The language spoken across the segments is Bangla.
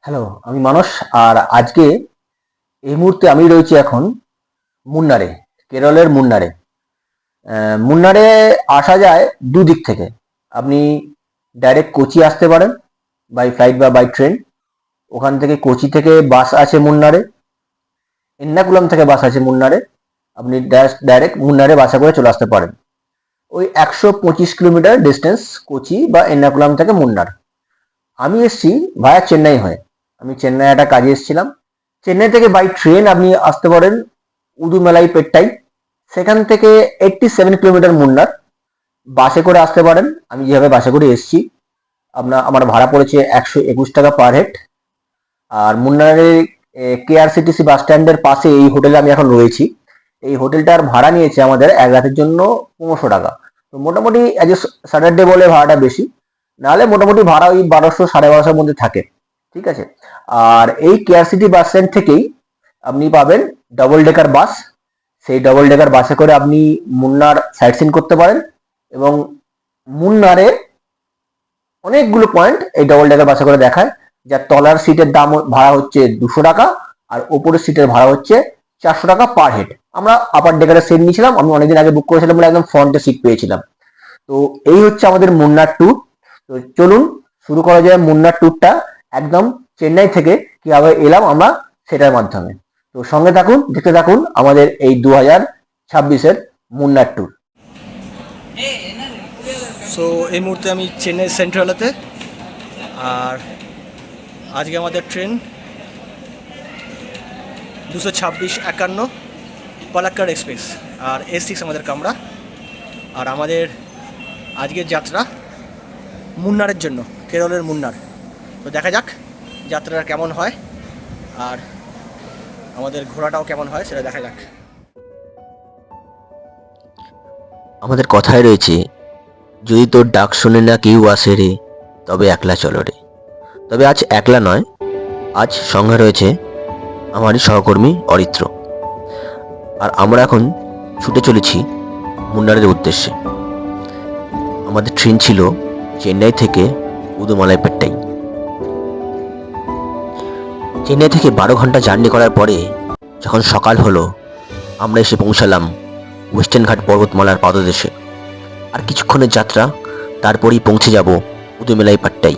হ্যালো, আমি মানস। আর আজকে এই মুহূর্তে আমি রয়েছি এখন মুন্নারে, কেরলের মুন্নারে। মুন্নারে আসা যায় দুদিক থেকে। আপনি ডাইরেক্ট কোচি আসতে পারেন, বাই ফ্লাইট বা বাই ট্রেন। ওখান থেকে কোচি থেকে বাস আছে মুন্নারে, এর্নাকুলাম থেকে বাস আছে মুন্নারে। আপনি ডাইরেক্ট মুন্নারে বাসে করে চলে আসতে পারেন। ওই 125 কিলোমিটার ডিস্টেন্স কোচি বা এর্নাকুলাম থেকে মুন্নার। আমি এসছি ভায়া চেন্নাই হয়ে। আমি চেন্নাই একটা কাজে এসেছিলাম। চেন্নাই থেকে বাই ট্রেন আপনি আসতে পারেন উদুমালাই পেট্টাই। সেখান থেকে 87 কিলোমিটার মুন্নার। বাসে করে আসতে পারেন, আমি যেভাবে বাসে করে এসেছি। আমার ভাড়া পড়েছে 121 টাকা পার হেড। আর মুন্নারের কেআরসিটিসি বাস স্ট্যান্ডের পাশে এই হোটেলে আমি এখন রয়েছি। এই হোটেলটার ভাড়া নিয়েছে আমাদের এক রাতের জন্য 1500 টাকা। তো মোটামুটি অ্যাজ এ স্যাটারডে বলে ভাড়াটা বেশি, নাহলে মোটামুটি ভাড়া ওই 1200 1250-র মধ্যে থাকে। ঠিক আছে। আর এই কেআরসিটি বাস স্ট্যান্ড থেকেই আপনি পাবেন ডবল ডেকার বাস। সেই ডবল ডেকার বাসে করে আপনি মুন্নার সাইট সিন করতে পারেন। এবং মুন্নারে অনেকগুলো পয়েন্ট এই ডবল ডেকার বাসে করে দেখায়। যার তলার সিটের দাম ভাড়া হচ্ছে 200 টাকা, আর ওপরের সিটের ভাড়া হচ্ছে 400 টাকা পার হেড। আমরা আপার ডেকারের সিট নিয়েছিলাম, আমি অনেকদিন আগে বুক করেছিলাম বলে একদম ফ্রন্টে সিট পেয়েছিলাম। তো এই হচ্ছে আমাদের মুন্নার ট্যুর। তো চলুন শুরু করা যায় মুন্নার ট্যুরটা, একদম চেন্নাই থেকে কিভাবে এলাম আমরা সেটার মাধ্যমে। তো সঙ্গে থাকুন, দেখতে থাকুন আমাদের এই 2026-এর মুন্নার ট্যুর। সো এই মুহূর্তে আমি চেন্নাই সেন্ট্রালেতে। আর আজকে আমাদের ট্রেন 226-51 পালাক্কাড় এক্সপ্রেস, আর S6 আমাদের কামরা। আর আমাদের আজকের যাত্রা মুন্নারের জন্য, কেরলের মুন্নার। তো দেখা যাক যাত্রাটা কেমন হয় আর আমাদের ঘোরাটাও কেমন হয়, সেটা দেখা যাক। আমাদের কথায় রয়েছে, যদি তোর ডাক শোনে না কেউ আসে রে, তবে একলা চলো রে। তবে আজ একলা নয়, আজ সঙ্গে রয়েছে আমারই সহকর্মী অরিত্র। আর আমরা এখন ছুটে চলেছি মুন্নারের উদ্দেশ্যে। আমাদের ট্রেন ছিল চেন্নাই থেকে উদুমালাইপেট্টাই। চেন্নাই থেকে 12 ঘন্টা জার্নি করার পরে যখন সকাল হলো, আমরা এসে পৌঁছালাম ওয়েস্টার্ন ঘাট পর্বতমালার পাদদেশে। আর কিছুক্ষণের যাত্রা, তারপরেই পৌঁছে যাব উদুমালাইপেট্টাই,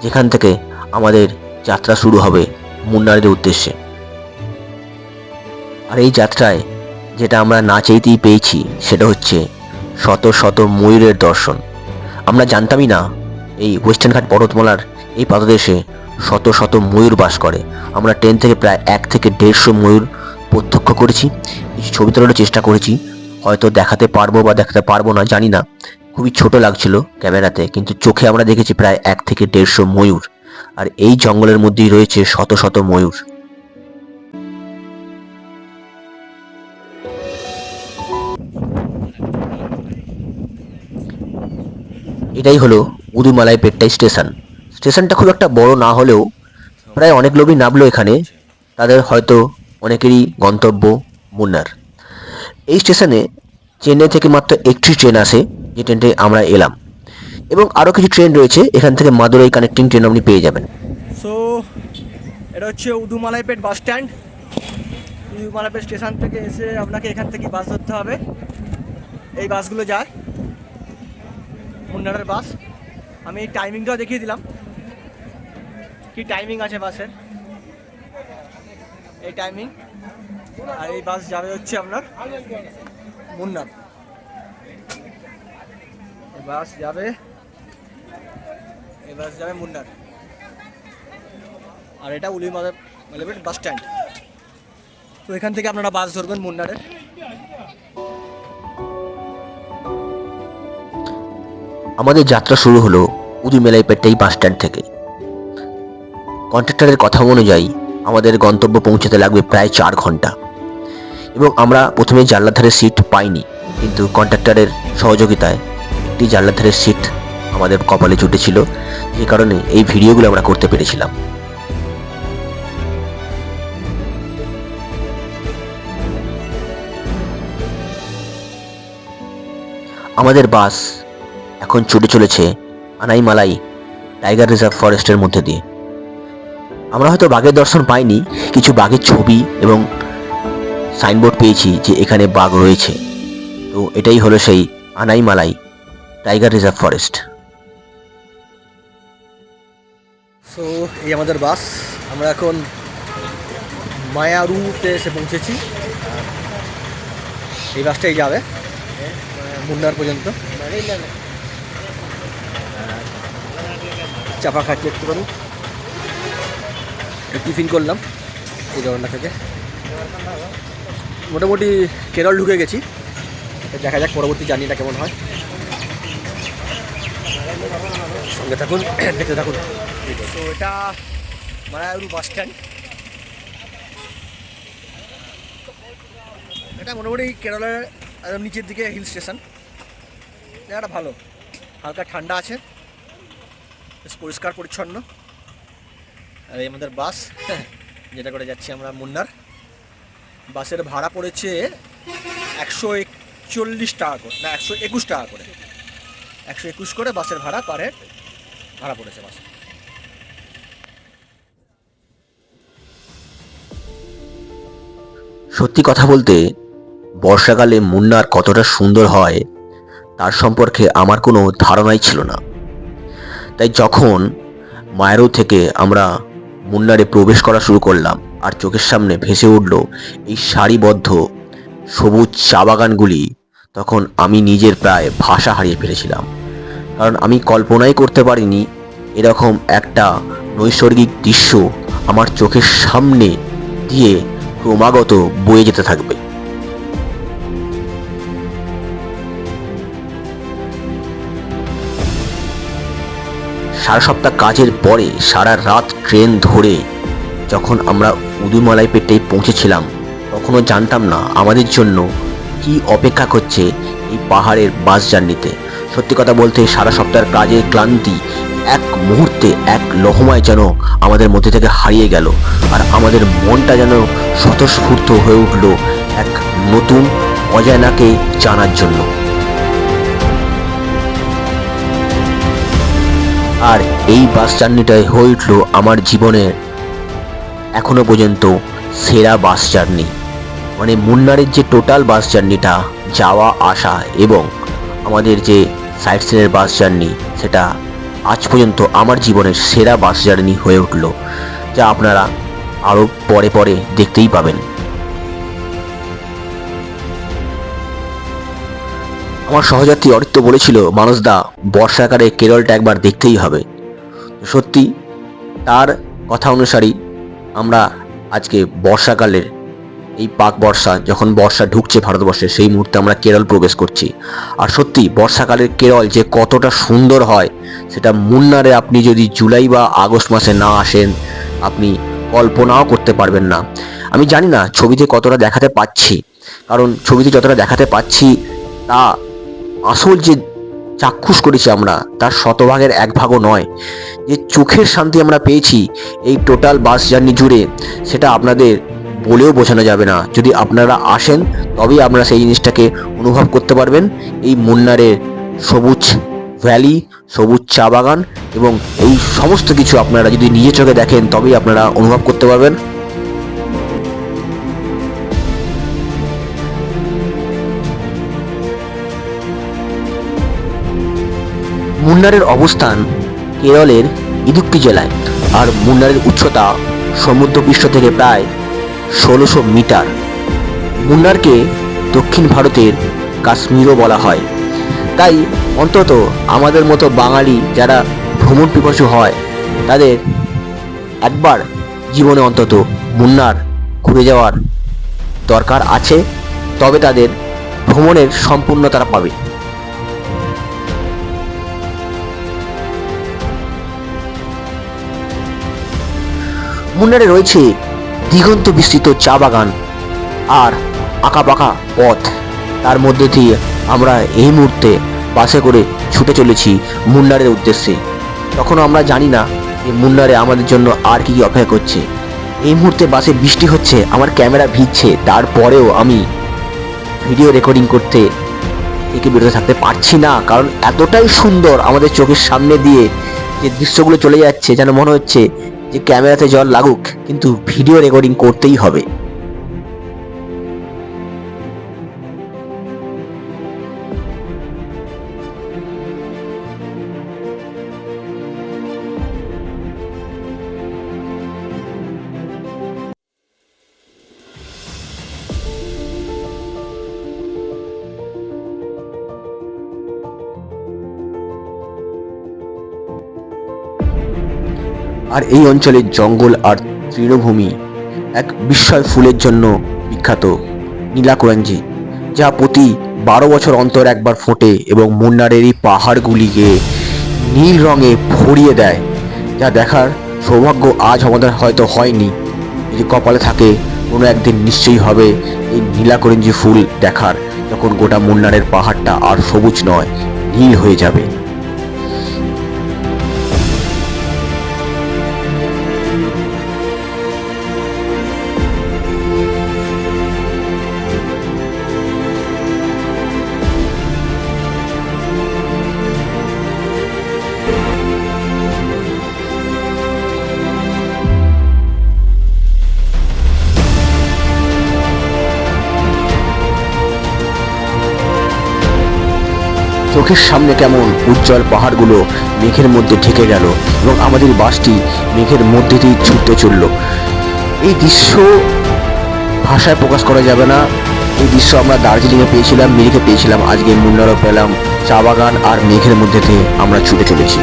যেখান থেকে আমাদের যাত্রা শুরু হবে মুন্নারের উদ্দেশ্যে। আর এই যাত্রায় যেটা আমরা না চাইতেই পেয়েছি, সেটা হচ্ছে শত শত ময়ূরের দর্শন। আমরা জানতামই না এই ওয়েস্টার্ন ঘাট পর্বতমালার এই পাদদেশে শত শত ময়ূর বাস করে। আমরা ট্রেন থেকে প্রায় 1 থেকে 150 ময়ূর প্রত্যক্ষ করেছি। কিছু ছবি তোলার চেষ্টা করেছি, হয়তো দেখাতে পারবো বা দেখাতে পারবো না জানি না। খুবই ছোট লাগছিল ক্যামেরাতে, কিন্তু চোখে আমরা দেখেছি প্রায় 1 থেকে 150 ময়ূর। আর এই জঙ্গলের মধ্যেই রয়েছে শত শত ময়ূর। এটাই হলো উদুমালাইপেট্টাই স্টেশন। স্টেশনটা খুব একটা বড় না হলেও প্রায় অনেক লোকই নামলো এখানে। তাদের হয়তো অনেকেরই গন্তব্য মুন্নার। এই স্টেশনে চেন্নাই থেকে মাত্র একটি ট্রেন আসে, যে ট্রেনটায় আমরা এলাম। এবং আরও কিছু ট্রেন রয়েছে, এখান থেকে মাদুরাই কানেক্টিং ট্রেন আপনি পেয়ে যাবেন। সো এটা হচ্ছে উদুমালাইপেট বাস স্ট্যান্ড। উদুমালাইপেট স্টেশন থেকে এসে আপনাকে এখান থেকে বাস ধরতে হবে। এই বাসগুলো যায় মুন্নারের বাস। আমি এই টাইমিংটাও দেখিয়ে দিলাম, কি টাইমিং আছে বাসের, এই টাইমিং। আর এই বাস যাবে হচ্ছে আপনার মুন্নার। এই বাস যাবে মুন্নার। আর এটা উদুমালাইপেট বাস স্ট্যান্ড। তো এখান থেকে আপনারা বাস ধরবেন মুন্নারের। আমাদের যাত্রা শুরু হলো উদুমালাইপেট্টাই বাস স্ট্যান্ড থেকে। কন্ট্রাক্টরের কথা অনুযায়ী আমাদের গন্তব্য পৌঁছাতে লাগবে প্রায় 4 ঘন্টা। এবং আমরা প্রথমে জানলার ধারে সিট পাইনি, কিন্তু কন্ট্রাক্টরের সহযোগিতায় একটি জানলার ধারে সিট আমাদের কপালে জুটেছিল, যে কারণে এই ভিডিওগুলো আমরা করতে পেরেছিলাম। আমাদের বাস এখন ছুটে চলেছে আনাইমালাই টাইগার রিজার্ভ ফরেস্টের মধ্যে দিয়ে। আমরা হয়তো বাঘের দর্শন পাইনি, কিছু বাঘের ছবি এবং সাইনবোর্ড পেয়েছি যে এখানে বাঘ রয়েছে। তো এটাই হলো সেই Anaimalai tiger reserve forest. So এই আমাদের বাস, আমরা এখন মায়ারুতে এসে পৌঁছেছি। এই বাসটাই যাবে মুন্নার পর্যন্ত। চাপা খাচ্ছি একটুখানি, টিফিন করলাম এই জগন্নাথ থেকে। মোটামুটি কেরল ঢুকে গেছি, দেখা যাক পরবর্তী জার্নিটা কেমন হয়। সঙ্গে থাকুন, দেখতে থাকুন। তো এটা মায়ারু বাস স্ট্যান্ড। এটা মোটামুটি কেরলের একদম নিচের দিকে হিল স্টেশন। জায়গাটা ভালো, হালকা ঠান্ডা আছে, বেশ পরিষ্কার পরিচ্ছন্ন। আর এই আমাদের বাস, যেটা করে যাচ্ছি আমরা মুন্নার। বাসের ভাড়া পড়েছে 141 টাকা করে, না 121 টাকা করে, 121 করে বাসের ভাড়া পার হেড ভাড়া পড়েছে বাসে। সত্যি কথা বলতে বর্ষাকালে মুন্নার কতটা সুন্দর হয় তার সম্পর্কে আমার কোনো ধারণাই ছিল না। তাই যখন মায়ারু থেকে আমরা মুন্নারে প্রবেশ করা শুরু করলাম আর চোখের সামনে ভেসে উঠল এই সারিবদ্ধ সবুজ চা বাগানগুলি, তখন আমি নিজের প্রায় ভাষা হারিয়ে ফেলেছিলাম। কারণ আমি কল্পনাই করতে পারিনি এরকম একটা নৈসর্গিক দৃশ্য আমার চোখের সামনে দিয়ে ক্রমাগত বয়ে যেতে থাকবে। সারা সপ্তাহ কাজের পরে সারা রাত ট্রেন ধরে যখন আমরা উদুমালাই পেটে পৌঁছেছিলাম, তখনও জানতাম না আমাদের জন্য কি অপেক্ষা করছে এই পাহাড়ের বাস জার্নিতে। সত্যি কথা বলতে সারা সপ্তাহের কাজের ক্লান্তি এক মুহূর্তে, এক লহমায় যেন আমাদের মধ্যে থেকে হারিয়ে গেল, আর আমাদের মনটা যেন স্বতঃস্ফূর্ত হয়ে উঠল এক নতুন অজানাকে জানার জন্য। আর এই বাস জার্নিটাই হয়ে উঠল আমার জীবনের এখনো পর্যন্ত সেরা বাস জার্নি। মানে মুন্নারের যে টোটাল বাস জার্নিটা, যাওয়া আসা এবং আমাদের যে সাইট সিনের বাস জার্নি, সেটা আজ পর্যন্ত আমার জীবনের সেরা বাস জার্নি হয়ে উঠল, যা আপনারা আরও পরে পরে দেখতেই পাবেন। আমার সহযাত্রী অরিত্য বলেছিল, মানসদা বর্ষাকালে কেরলটা একবার দেখতেই হবে। সত্যি তার কথা অনুসারেই আমরা আজকে বর্ষাকালের এই পাক বর্ষা, যখন বর্ষা ঢুকছে ভারতবর্ষে, সেই মুহূর্তে আমরা কেরল প্রবেশ করছি। আর সত্যি বর্ষাকালের কেরল যে কতটা সুন্দর হয় সেটা মুন্নারে আপনি যদি জুলাই বা আগস্ট মাসে না আসেন আপনি কল্পনাও করতে পারবেন না। আমি জানি না ছবিতে কতটা দেখাতে পাচ্ছি, কারণ ছবিতে যতটা দেখাতে পাচ্ছি তা আসল যে চাক্ষুষ করেছি আমরা তার শতভাগের এক ভাগও নয়। যে চোখের শান্তি আমরা পেয়েছি এই টোটাল বাস জার্নি জুড়ে, সেটা আপনাদের বলেও বোঝানো যাবে না। যদি আপনারা আসেন তবেই আপনারা সেই জিনিসটাকে অনুভব করতে পারবেন। এই মুন্নারের সবুজ ভ্যালি, সবুজ চা বাগান এবং এই সমস্ত কিছু আপনারা যদি নিজের চোখে দেখেন তবেই আপনারা অনুভব করতে পারবেন। মুন্নারের অবস্থান কেরলের ইদুক্কি জেলায়, আর মুন্নারের উচ্চতা সমুদ্রপৃষ্ঠ থেকে প্রায় 1600 মিটার। মুন্নারকে দক্ষিণ ভারতের কাশ্মীরও বলা হয়। তাই অন্তত আমাদের মতো বাঙালি যারা ভ্রমণ পিপাসু হয় তাদের একবার জীবনে অন্তত মুন্নার ঘুরে যাওয়ার দরকার আছে, তবে তাদের ভ্রমণের সম্পূর্ণ তারা পাবে। মুন্নারে রয়েছে দিগন্ত বিস্তৃত চা বাগান আর আঁকাবাঁকা পথ। তার মধ্যে দিয়ে আমরা এই মুহূর্তে বাসে করে ছুটে চলেছি মুন্নারের উদ্দেশ্যে। তখনও আমরা জানি না যে মুন্নারে আমাদের জন্য আর কি অপেক্ষা করছে। এই মুহূর্তে বাসে বৃষ্টি হচ্ছে, আমার ক্যামেরা ভিজছে, তারপরেও আমি ভিডিও রেকর্ডিং করতে থেকে বিরত থাকতে পারছি না, কারণ এতটাই সুন্দর আমাদের চোখের সামনে দিয়ে যে দৃশ্যগুলো চলে যাচ্ছে, যেন মনে হচ্ছে যে যে ক্যামেরাতে জল লাগুক, কিন্তু ভিডিও রেকর্ডিং করতেই হবে। আর এই অঞ্চলের জঙ্গল আর তৃণভূমি এক বিস্ময় ফুলের জন্য বিখ্যাত, নীলাকুরাঞ্জি, যা প্রতি 12 বছর অন্তর একবার ফোটে এবং মুন্নারের এই পাহাড়গুলিকে নীল রঙে ভরিয়ে দেয়, যা দেখার সৌভাগ্য আজ আমাদের হয়তো হয়নি। যদি কপালে থাকে কোনো একদিন নিশ্চয়ই হবে এই নীলাকুরিঞ্জি ফুল দেখার, যখন গোটা মুন্নারের পাহাড়টা আর সবুজ নয়, নীল হয়ে যাবে। চোখের সামনে কেমন উজ্জ্বল পাহাড়গুলো মেঘের মধ্যে ঢেকে গেল এবং আমাদের বাসটি মেঘের মধ্যে দিয়ে ছুটতে চলল। এই দৃশ্য ভাষায় প্রকাশ করা যাবে না। এই দৃশ্য আমরা দার্জিলিংয়ে পেয়েছিলাম, মিরিকে পেয়েছিলাম, আজকে মুন্নারও পেলাম। চা বাগান আর মেঘের মধ্যে দিয়ে আমরা ছুটে চলেছি।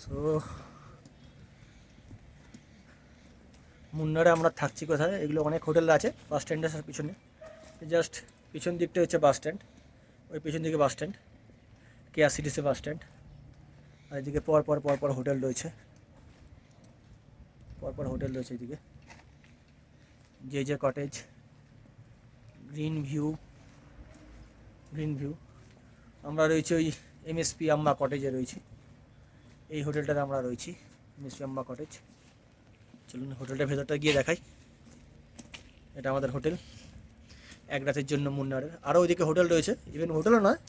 সো মুন্নারে আমরা থাকছি কোথায়? এগুলো অনেক হোটেল আছে বাস স্ট্যান্ডের পিছনে। জাস্ট পিছন দিকটা হচ্ছে বাস স্ট্যান্ড, ওই পিছন দিকে বাস স্ট্যান্ড, কেআরসিটিসি বাস স্ট্যান্ড। আর এদিকে পর হোটেল রয়েছে, পর হোটেল রয়েছে এদিকে। J cottage, green view. আমরা রয়েছি ওই এমএসপি আম্বা কটেজে রয়েছি। এই হোটেলটাতে আমরা রয়েছি, এমএসপি আম্বা কটেজ। চলুন হোটেলটার ভেতরটা গিয়ে দেখাই। এটা আমাদের হোটেল, এক রাতের জন্য মুন্নারের। আরও ওইদিকে হোটেল রয়েছে, ইভেন হোটেলও নয়,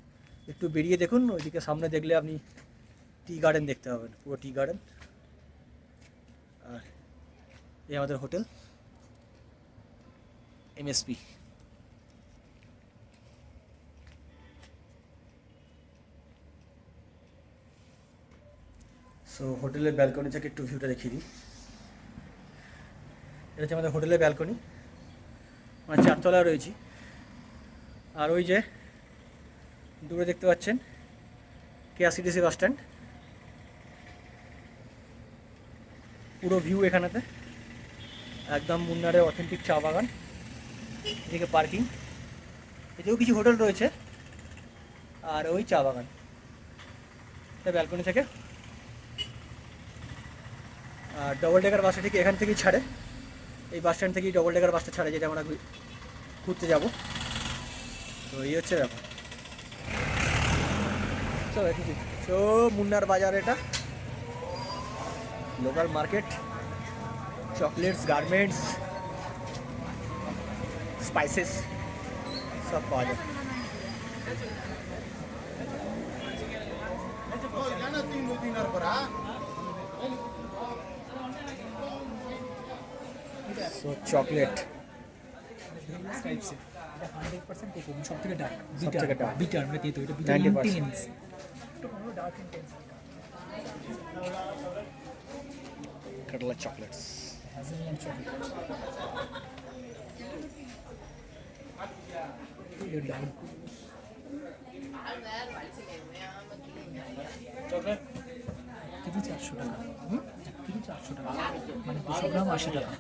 একটু বেরিয়ে দেখুন, ওইদিকে সামনে দেখলে আপনি টি গার্ডেন দেখতে পাবেন, পুরো টি গার্ডেন। আর এই আমাদের হোটেল এমএসপি। সো হোটেলের ব্যালকনি থেকে একটু ভিউটা দেখিয়ে দিই। এটা হচ্ছে আমাদের হোটেলের ব্যালকনি, আমরা 4 তলায় রয়েছি। আর ওই যে দূরে দেখতে পাচ্ছেন কেআরসিটিসি বাস স্ট্যান্ড, পুরো ভিউ এখানেতে একদম মুন্নারের অথেন্টিক চা বাগান। এদিকে পার্কিং, এদিকেও কিছু হোটেল রয়েছে, আর ওই চা বাগান। এটা ব্যালকনি থেকে। আর ডবল ডেকার বাসটা ঠিক এখান থেকেই ছাড়ে, এই বাস স্ট্যান্ড থেকেই ডবল ডেকার বাসটা ছাড়ে, যেটা আমরা ঘুরতে যাব। তো এই হচ্ছে ব্যাপার। তো মুন্নার বাজার, এটা local market, chocolates, garments, spices সব পাওয়া যায়। সো চকলেট সব থেকে ডার্ক, সবথেকে dark। বিটার আমরা দিয়ে তো এটা 90%। কাটলা চকলেটস। কেজি 400 টাকা, কেজি 400 টাকা, মানে 200 গ্রাম 80 টাকা।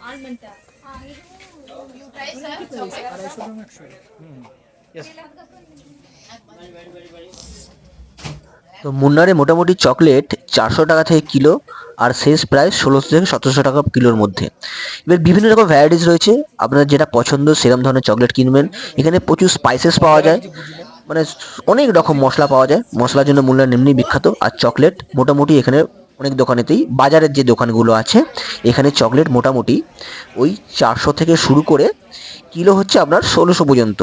Almond. You try sir? Chocolate. 250 গ্রাম 100 টাকা। Yes. তো মুন্নারে মোটামুটি চকলেট 400 টাকা থেকে কিলো, আর শেষ প্রায় 1600 থেকে 1700 টাকা কিলোর মধ্যে। এবার বিভিন্ন রকম ভ্যারাইটিস রয়েছে, আপনার যেটা পছন্দ সেরকম ধরনের চকলেট কিনবেন। এখানে প্রচুর স্পাইসেস পাওয়া যায়, মানে অনেক রকম মশলা পাওয়া যায়। মশলার জন্য মুন্নার এমনি বিখ্যাত। আর চকলেট মোটামুটি এখানে অনেক দোকানেতেই, বাজারের যে দোকানগুলো আছে এখানে চকলেট মোটামুটি ওই 400 থেকে শুরু করে কিলো হচ্ছে আপনার 1600 পর্যন্ত।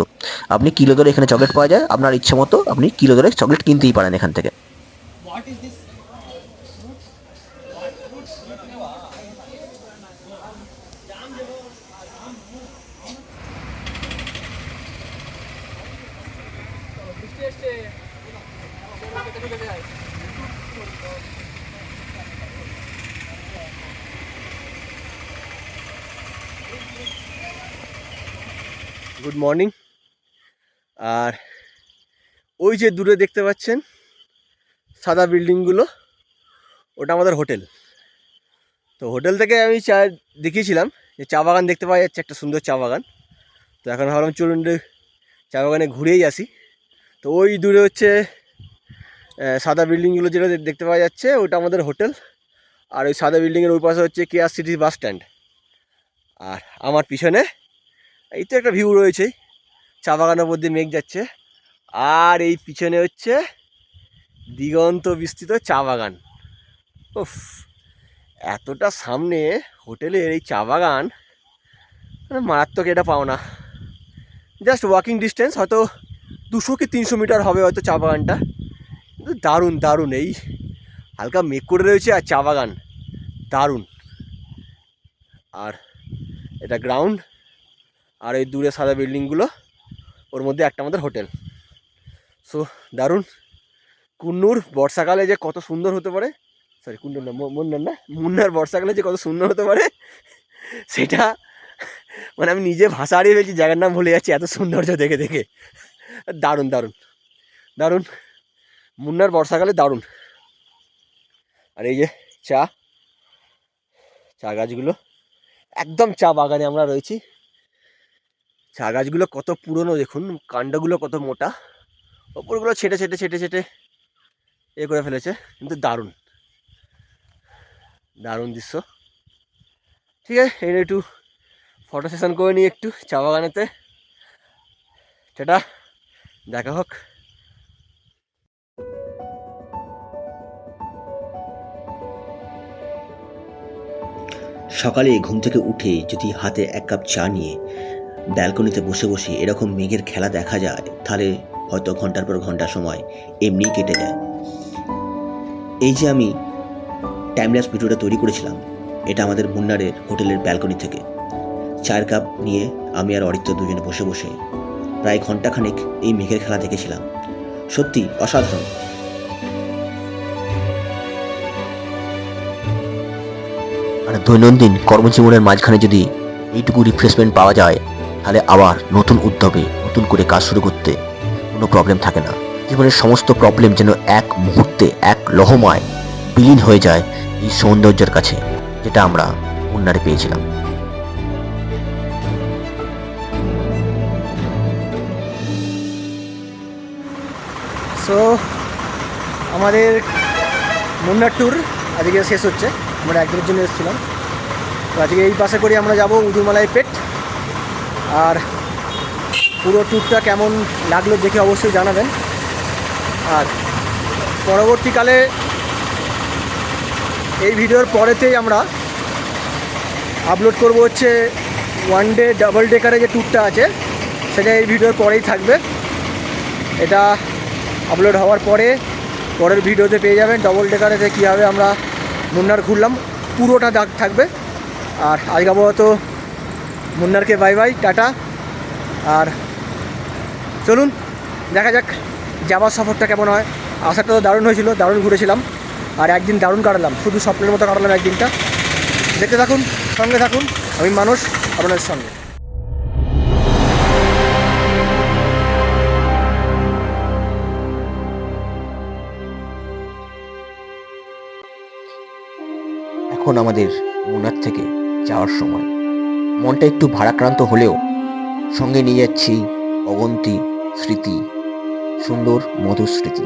আপনি কিলো দরে এখানে চকলেট পাওয়া যায়। আপনার ইচ্ছে মতো আপনি কিলো দরে চকলেট কিনতেই পারেন এখান থেকে। Good morning. আর ওই যে দূরে দেখতে পাচ্ছেন সাদা বিল্ডিংগুলো, ওটা আমাদের হোটেল। তো হোটেল থেকে আমি দেখিয়েছিলাম যে চা বাগান দেখতে পাওয়া যাচ্ছে, একটা সুন্দর চা বাগান। তো এখন ভাবলাম চলুন চা বাগানে ঘুরেই আসি। তো ওই দূরে হচ্ছে সাদা বিল্ডিংগুলো যেটা দেখতে পাওয়া যাচ্ছে, ওটা আমাদের হোটেল। আর ওই সাদা বিল্ডিংয়ের ওই পাশে হচ্ছে KRCTC বাস স্ট্যান্ড। আর আমার পিছনে এই তো একটা ভিউ রয়েছে, চা বাগানের মধ্যে মেঘ যাচ্ছে। আর এই পিছনে হচ্ছে দিগন্ত বিস্তৃত চা বাগান। উফ, এতটা সামনে হোটেলের এই চা বাগান, মারাত্মক এটা পাও না। জাস্ট ওয়াকিং ডিস্টেন্স, হয়তো 200 কি 300 মিটার হবে হয়তো চা বাগানটা। কিন্তু দারুণ দারুণ, এই হালকা মেঘ করে রয়েছে আর চা বাগান দারুণ। আর এটা গ্রাউন্ড, আর এই দূরে সাদা বিল্ডিংগুলো, ওর মধ্যে একটা আমাদের হোটেল। সো দারুণ। কুন্নুর বর্ষাকালে যে কত সুন্দর হতে পারে, সরি কুন্নুর না, মুন্নার বর্ষাকালে যে কত সুন্দর হতে পারে সেটা মানে আমি নিজে ভাষা হারিয়ে ফেলছি, জায়গার নাম ভুলে যাচ্ছি, এত সৌন্দর্য দেখে দেখে। দারুণ দারুণ দারুণ, মুন্নার বর্ষাকালে দারুণ। আর এই যে চা গাছগুলো, একদম চা বাগানে আমরা রয়েছি। চা গাছগুলো কত পুরনো দেখুন, কাণ্ডগুলো কত মোটা, ওপরগুলো ছেটে ছেটে ছেটে ছেটে এ করে ফেলেছে, কিন্তু দারুণ দারুণ দৃশ্য। ঠিক আছে, এই একটু ফটো সেশন করে নিই একটু চা বাগানেতে। সেটা দেখা হোক। সকালে ঘুম থেকে উঠে যদি হাতে 1 কাপ চা নিয়ে ব্যালকনিতে বসে বসে এরকম মেঘের খেলা দেখা যায়, তাহলে হয়তো ঘন্টার পর ঘন্টা সময় এমনিই কেটে যায়। এই যে আমি টাইমল্যাপস ভিডিওটা তৈরি করেছিলাম, এটা আমাদের মুন্নারের হোটেলের ব্যালকনি থেকে। 4 কাপ নিয়ে আমি আর অরিত্র দুজনে বসে বসে প্রায় ঘন্টাখানেক এই মেঘের খেলা দেখেছিলাম। সত্যি অসাধারণ। আর দৈনন্দিন কর্মজীবনের মাঝখানে যদি এইটুকু রিফ্রেশমেন্ট পাওয়া যায়, তাহলে আবার নতুন উদ্যমে নতুন করে কাজ শুরু করতে কোনো প্রবলেম থাকে না। জীবনের সমস্ত প্রবলেম যেন এক মুহূর্তে, এক লহমায় বিলীন হয়ে যায় এই সৌন্দর্যের কাছে, যেটা আমরা মুন্নারে পেয়েছিলাম। সো আমাদের মুন্নার ট্যুর আজকে শেষ হচ্ছে। আমরা একদিনের জন্য এসেছিলাম, তো আজকে এই বাসে করে আমরা যাব উদুমালাই পেট। আর পুরো ট্যুরটা কেমন লাগলো দেখে অবশ্যই জানাবেন। আর পরবর্তীকালে এই ভিডিওর পরেতেই আমরা আপলোড করব হচ্ছে ওয়ান ডে ডাবল ডেকারে যে ট্যুরটা আছে, সেটা এই ভিডিওর পরেই থাকবে। এটা আপলোড হওয়ার পরের ভিডিওতে পেয়ে যাবেন ডবল ডেকারেতে কীভাবে আমরা মুন্নার ঘুরলাম, পুরোটা দাগ থাকবে। আর আজকে আপাতত মুন্নারকে বাই বাই, টাটা। আর চলুন দেখা যাক যাবার সফরটা কেমন হয়। আসারটা তো দারুণ হয়েছিল, দারুণ ঘুরেছিলাম, আর একদিন দারুণ কাটালাম, শুধু স্বপ্নের মতো কাটালাম একদিনটা। দেখতে থাকুন, সঙ্গে থাকুন, আমি মানুষ আপনাদের সঙ্গে। এখন আমাদের মুন্নার থেকে যাওয়ার সময়। মনটা একটু ভারাক্রান্ত হলেও সঙ্গে নিয়ে যাচ্ছি অগন্তি স্মৃতি, সুন্দর মধুর স্মৃতি।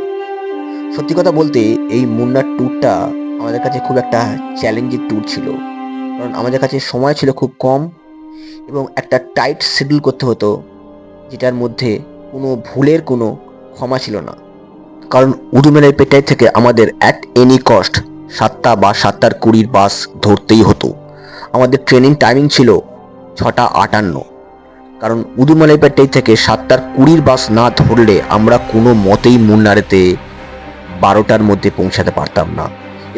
সত্যি কথা বলতে এই মুন্নার ট্যুরটা আমাদের কাছে খুব একটা চ্যালেঞ্জিং ট্যুর ছিল, কারণ আমাদের কাছে সময় ছিল খুব কম এবং একটা টাইট শিডিউল করতে হতো, যেটার মধ্যে কোনো ভুলের কোনো ক্ষমা ছিল না, কারণ উদুমেলাই পেটাই থেকে আমাদের অ্যাট এনি কস্ট 7টা বা 7টার 20 বাস ধরতেই হতো। আমাদের ট্রেনিং টাইমিং ছিল 6টা 58, কারণ উদুমেলাই পেটাই থেকে 7টার 20 বাস না ধরলে আমরা কোনো মতেই মুন্নারেতে 12টার মধ্যে পৌঁছাতে পারতাম না।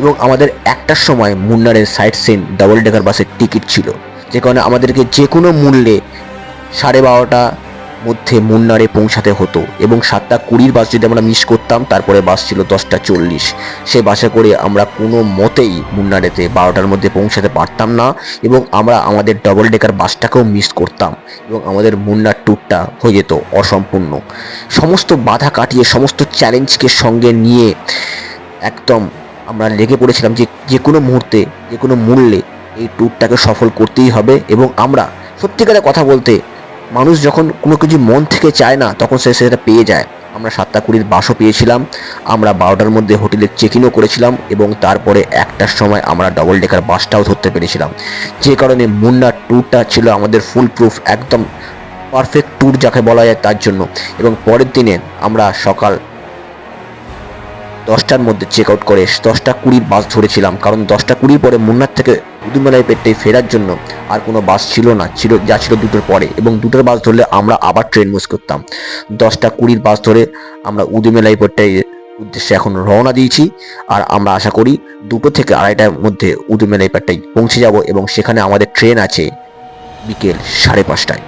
এবং আমাদের একটার সময় মুন্নারের সাইট সিন ডাবল ডেকার বাসের টিকিট ছিল, যে কারণে আমাদেরকে যে কোনো মূল্যে 12:30 মধ্যে মুন্নারে পৌঁছাতে হতো। এবং 7টা 20 বাস যদি আমরা মিস করতাম, তারপরে বাস ছিল 10টা 40, সে বাসে করে আমরা কোনো মতেই মুন্নারেতে 12টার মধ্যে পৌঁছাতে পারতাম না। এবং আমরা আমাদের ডবল ডেকার বাসটাকেও মিস করতাম এবং আমাদের মুন্নার ট্যুরটা হয়ে যেত অসম্পূর্ণ। সমস্ত বাধা কাটিয়ে, সমস্ত চ্যালেঞ্জকে সঙ্গে নিয়ে একদম আমরা লেগে পড়েছিলাম যে যে কোনো মুহূর্তে, যে কোনো মূল্যে এই ট্যুরটাকে সফল করতেই হবে। এবং আমরা সত্যিকারের কথা বলতে, মানুষ যখন কোনো কিছু মন থেকে চায় না, তখন সে সেটা পেয়ে যায়। আমরা 7টা 20 বাসও পেয়েছিলাম, আমরা 12টার মধ্যে হোটেলে চেক ইনও করেছিলাম এবং তারপরে 1টার সময় আমরা ডবল ডেকার বাসটাও ধরতে পেরেছিলাম। যে কারণে মুন্নার ট্যুরটা ছিল আমাদের ফুল প্রুফ, একদম পারফেক্ট ট্যুর যাকে বলা যায় তার জন্য। এবং পরের দিনে আমরা সকাল 10টার মধ্যে চেক আউট করে 10টা 20 বাস ধরেছিলাম, কারণ 10টা 20 পরে মুন্নার থেকে উদুমেলাই পেট্টাই ফেরার জন্য আর কোনো বাস ছিল না, যা ছিল 2টোর পরে। এবং 2টোর বাস ধরলে আমরা আবার ট্রেন মিস করতাম। 10টা 20 বাস ধরে আমরা উদুমেলাই পেট্টাই উদ্দেশ্যে এখন রওনা দিয়েছি। আর আমরা আশা করি 2টো থেকে 2:30টার মধ্যে উদুমেলাই পেট্টাই পৌঁছে যাব এবং সেখানে আমাদের ট্রেন আছে বিকেল 5:30টায়।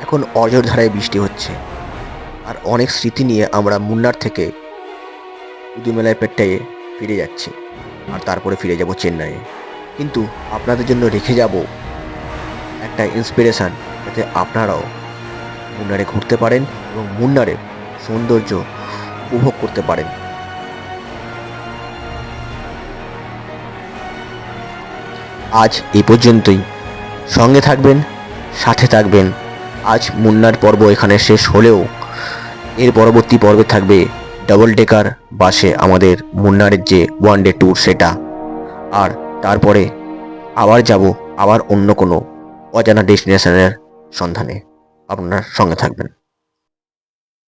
এখন অঝোরধারায় বৃষ্টি হচ্ছে, আর অনেক স্মৃতি নিয়ে আমরা মুন্নার থেকে উদুমেলাই পেট্টাইয়ে ফিরে যাচ্ছি, আর তারপরে ফিরে যাব চেন্নাইয়ে। কিন্তু আপনাদের জন্য রেখে যাব একটা ইন্সপিরেশান, যাতে আপনারাও মুন্নারে ঘুরতে পারেন এবং মুন্নারের সৌন্দর্য উপভোগ করতে পারেন। আজ এই পর্যন্তই। সঙ্গে থাকবেন, সাথে থাকবেন। আজ মুন্নার পর্ব এখানে শেষ হলেও এর পরবর্তী পর্বে থাকবে ডাবল ডেকার বাসে আমাদের মুন্নারের যে ওয়ান ডে ট্যুর সেটা। আর তারপরে আবার যাব আবার অন্য কোনো অজানা ডেস্টিনেশনের সন্ধানে। আপনারা সঙ্গে থাকবেন।